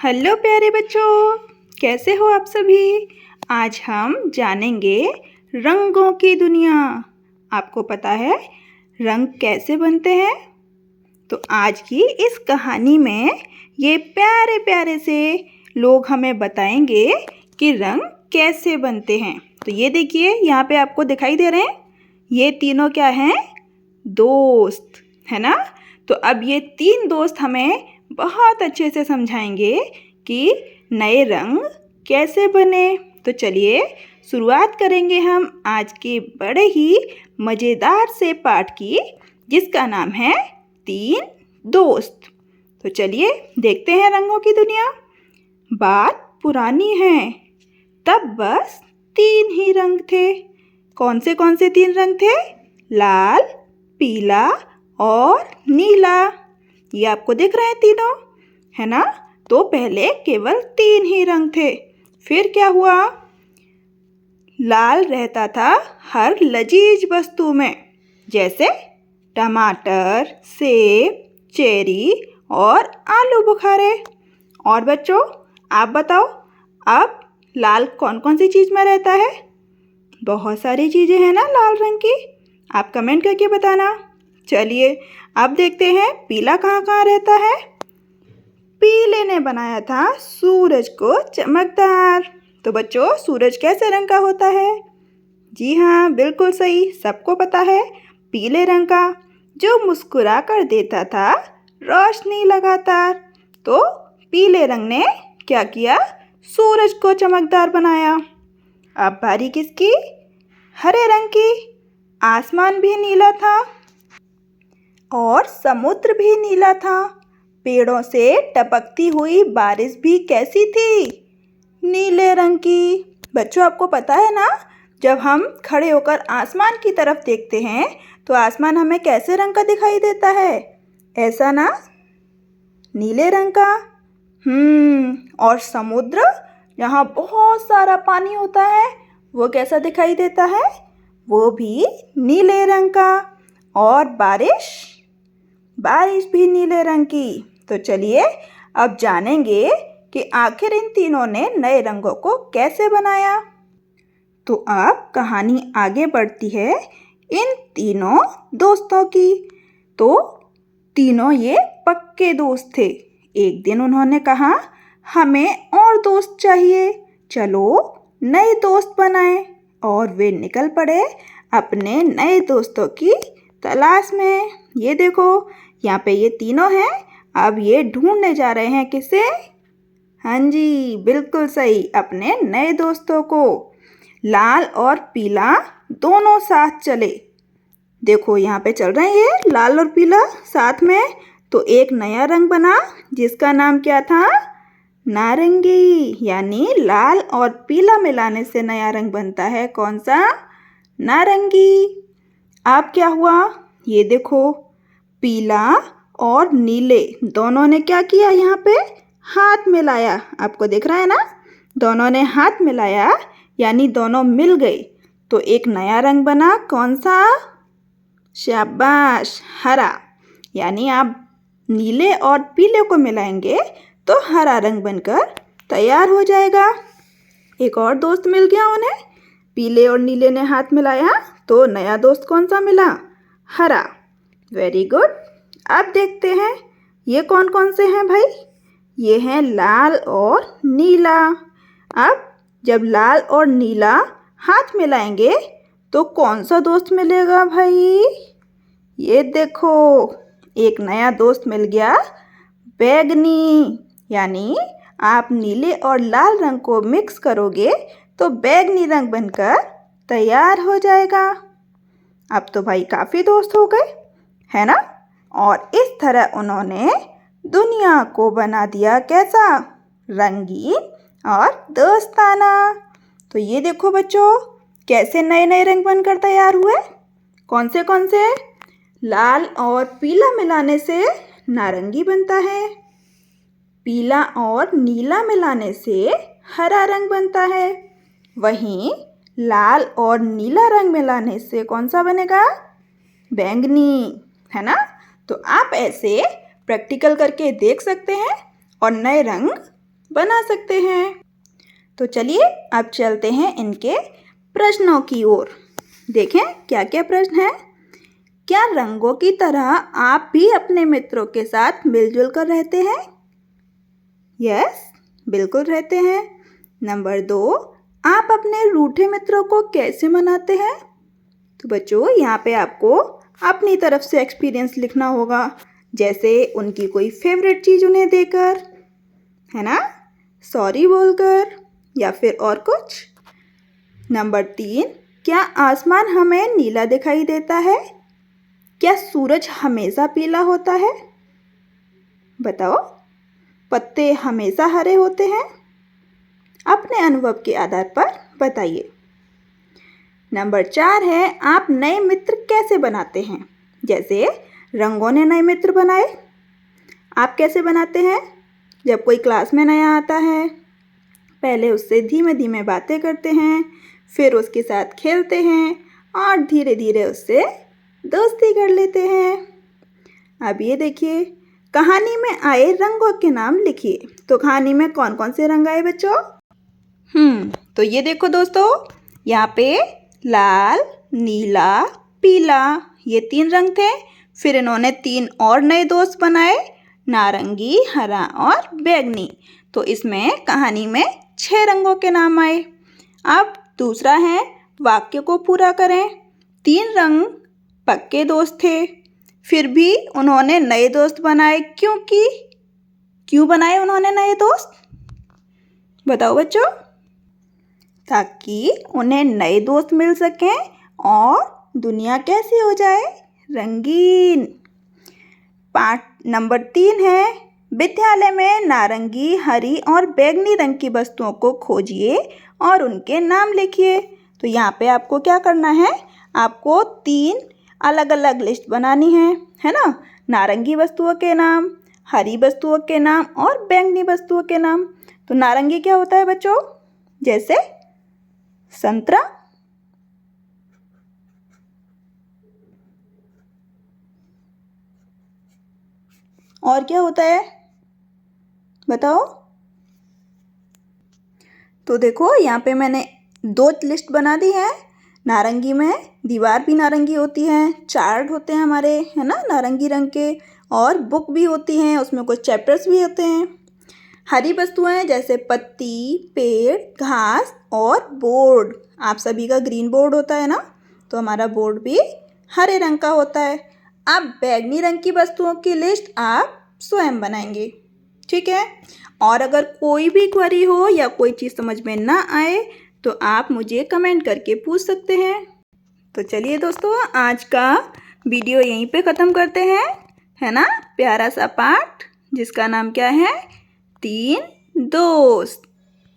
Hello प्यारे बच्चों, कैसे हो आप सभी। आज हम जानेंगे रंगों की दुनिया। आपको पता है रंग कैसे बनते हैं? तो आज की इस कहानी में ये प्यारे प्यारे से लोग हमें बताएंगे कि रंग कैसे बनते हैं। तो ये देखिए, यहाँ पे आपको दिखाई दे रहे हैं, ये तीनों क्या हैं? दोस्त, है ना। तो अब ये तीन दोस्त हमें बहुत अच्छे से समझाएंगे कि नए रंग कैसे बने। तो चलिए शुरुआत करेंगे हम आज के बड़े ही मज़ेदार से पाठ की, जिसका नाम है तीन दोस्त। तो चलिए देखते हैं रंगों की दुनिया। बात पुरानी है, तब बस तीन ही रंग थे। कौन से तीन रंग थे? लाल, पीला और नीला। ये आपको दिख रहे हैं तीनों, है ना। तो पहले केवल तीन ही रंग थे। फिर क्या हुआ? लाल रहता था हर लजीज वस्तु में, जैसे टमाटर, सेब, चेरी और आलू बुखारे। और बच्चों, आप बताओ, अब लाल कौन कौन सी चीज़ में रहता है? बहुत सारी चीज़ें हैं ना लाल रंग की। आप कमेंट करके बताना। चलिए अब देखते हैं पीला कहाँ कहाँ रहता है। पीले ने बनाया था सूरज को चमकदार। तो बच्चों, सूरज कैसे रंग का होता है? जी हाँ, बिल्कुल सही, सबको पता है, पीले रंग का, जो मुस्कुरा कर देता था रोशनी लगातार। तो पीले रंग ने क्या किया? सूरज को चमकदार बनाया। अब बारी किसकी? हरे रंग की। आसमान भी नीला था और समुद्र भी नीला था। पेड़ों से टपकती हुई बारिश भी कैसी थी? नीले रंग की। बच्चों, आपको पता है ना, जब हम खड़े होकर आसमान की तरफ देखते हैं तो आसमान हमें कैसे रंग का दिखाई देता है? ऐसा ना, नीले रंग का। और समुद्र, जहाँ बहुत सारा पानी होता है, वो कैसा दिखाई देता है? वो भी नीले रंग का। और बारिश भी नीले रंग की। तो चलिए अब जानेंगे कि आखिर इन तीनों ने नए रंगों को कैसे बनाया। तो अब कहानी आगे बढ़ती है इन तीनों दोस्तों की। तो तीनों ये पक्के दोस्त थे। एक दिन उन्होंने कहा, हमें और दोस्त चाहिए, चलो नए दोस्त बनाएं। और वे निकल पड़े अपने नए दोस्तों की तलाश में। ये देखो, यहाँ पे ये तीनों हैं। अब ये ढूंढने जा रहे हैं किसे? हाँ जी, बिल्कुल सही, अपने नए दोस्तों को। लाल और पीला दोनों साथ चले। देखो यहाँ पे चल रहे हैं ये लाल और पीला साथ में। तो एक नया रंग बना, जिसका नाम क्या था? नारंगी। यानी लाल और पीला मिलाने से नया रंग बनता है। कौन सा? नारंगी। अब क्या हुआ? ये देखो, पीला और नीले दोनों ने क्या किया? यहाँ पे हाथ मिलाया। आपको दिख रहा है ना, दोनों ने हाथ मिलाया, यानी दोनों मिल गए तो एक नया रंग बना। कौन सा? शाबाश, हरा। यानी आप नीले और पीले को मिलाएंगे तो हरा रंग बनकर तैयार हो जाएगा। एक और दोस्त मिल गया उन्हें। पीले और नीले ने हाथ मिलाया तो नया दोस्त कौन सा मिला? हरा। Very good. अब देखते हैं ये कौन कौन से हैं भाई। ये हैं लाल और नीला। अब जब लाल और नीला हाथ मिलाएंगे तो कौन सा दोस्त मिलेगा भाई? ये देखो, एक नया दोस्त मिल गया, बैंगनी। यानी आप नीले और लाल रंग को मिक्स करोगे तो बैंगनी रंग बनकर तैयार हो जाएगा। अब तो भाई काफ़ी दोस्त हो गए, है ना। और इस तरह उन्होंने दुनिया को बना दिया कैसा? रंगीन और दोस्ताना। तो ये देखो बच्चों, कैसे नए नए रंग बनकर तैयार हुए। कौन से? लाल और पीला मिलाने से नारंगी बनता है। पीला और नीला मिलाने से हरा रंग बनता है। वहीं लाल और नीला रंग मिलाने से कौन सा बनेगा? बैंगनी, है ना। तो आप ऐसे प्रैक्टिकल करके देख सकते हैं और नए रंग बना सकते हैं। तो चलिए अब चलते हैं इनके प्रश्नों की ओर। देखें क्या क्या प्रश्न है। क्या रंगों की तरह आप भी अपने मित्रों के साथ मिलजुल कर रहते हैं? यस, बिल्कुल रहते हैं। नंबर 2, आप अपने रूठे मित्रों को कैसे मनाते हैं? तो बच्चों यहाँ पे आपको अपनी तरफ से एक्सपीरियंस लिखना होगा, जैसे उनकी कोई फेवरेट चीज़ उन्हें देकर, है ना, सॉरी बोलकर या फिर और कुछ। नंबर 3, क्या आसमान हमें नीला दिखाई देता है? क्या सूरज हमेशा पीला होता है? बताओ। पत्ते हमेशा हरे होते हैं? अपने अनुभव के आधार पर बताइए। नंबर 4 है, आप नए मित्र कैसे बनाते हैं? जैसे रंगों ने नए मित्र बनाए, आप कैसे बनाते हैं? जब कोई क्लास में नया आता है, पहले उससे धीमे धीमे बातें करते हैं, फिर उसके साथ खेलते हैं और धीरे धीरे उससे दोस्ती कर लेते हैं। अब ये देखिए, कहानी में आए रंगों के नाम लिखिए। तो कहानी में कौन कौन से रंग आए बच्चों? तो ये देखो दोस्तों, यहाँ पे लाल, नीला, पीला, ये 3 रंग थे। फिर इन्होंने 3 और नए दोस्त बनाए, नारंगी, हरा और बैंगनी। तो इसमें कहानी में 6 रंगों के नाम आए। अब दूसरा है, वाक्य को पूरा करें। 3 रंग पक्के दोस्त थे, फिर भी उन्होंने नए दोस्त बनाए। क्यों बनाए उन्होंने नए दोस्त? बताओ बच्चों। ताकि उन्हें नए दोस्त मिल सकें और दुनिया कैसी हो जाए? रंगीन। पाठ नंबर 3 है, विद्यालय में नारंगी, हरी और बैंगनी रंग की वस्तुओं को खोजिए और उनके नाम लिखिए। तो यहाँ पे आपको क्या करना है? आपको 3 अलग अलग लिस्ट बनानी है ना? नारंगी वस्तुओं के नाम, हरी वस्तुओं के नाम और बैंगनी वस्तुओं के नाम। तो नारंगी क्या होता है बच्चों? जैसे संतरा, और क्या होता है बताओ? तो देखो यहाँ पे मैंने 2 लिस्ट बना दी है। नारंगी में दीवार भी नारंगी होती है, चार्ट होते हैं हमारे, है ना, नारंगी रंग के, और बुक भी होती हैं, उसमें कुछ चैप्टर्स भी होते हैं। हरी वस्तुएं जैसे पत्ती, पेड़, घास और बोर्ड। आप सभी का ग्रीन बोर्ड होता है ना, तो हमारा बोर्ड भी हरे रंग का होता है। अब बैंगनी रंग की वस्तुओं की लिस्ट आप स्वयं बनाएंगे, ठीक है। और अगर कोई भी क्वेरी हो या कोई चीज़ समझ में ना आए तो आप मुझे कमेंट करके पूछ सकते हैं। तो चलिए दोस्तों, आज का वीडियो यहीं पे ख़त्म करते हैं, है ना। प्यारा सा पाठ जिसका नाम क्या है? 3 दोस्त।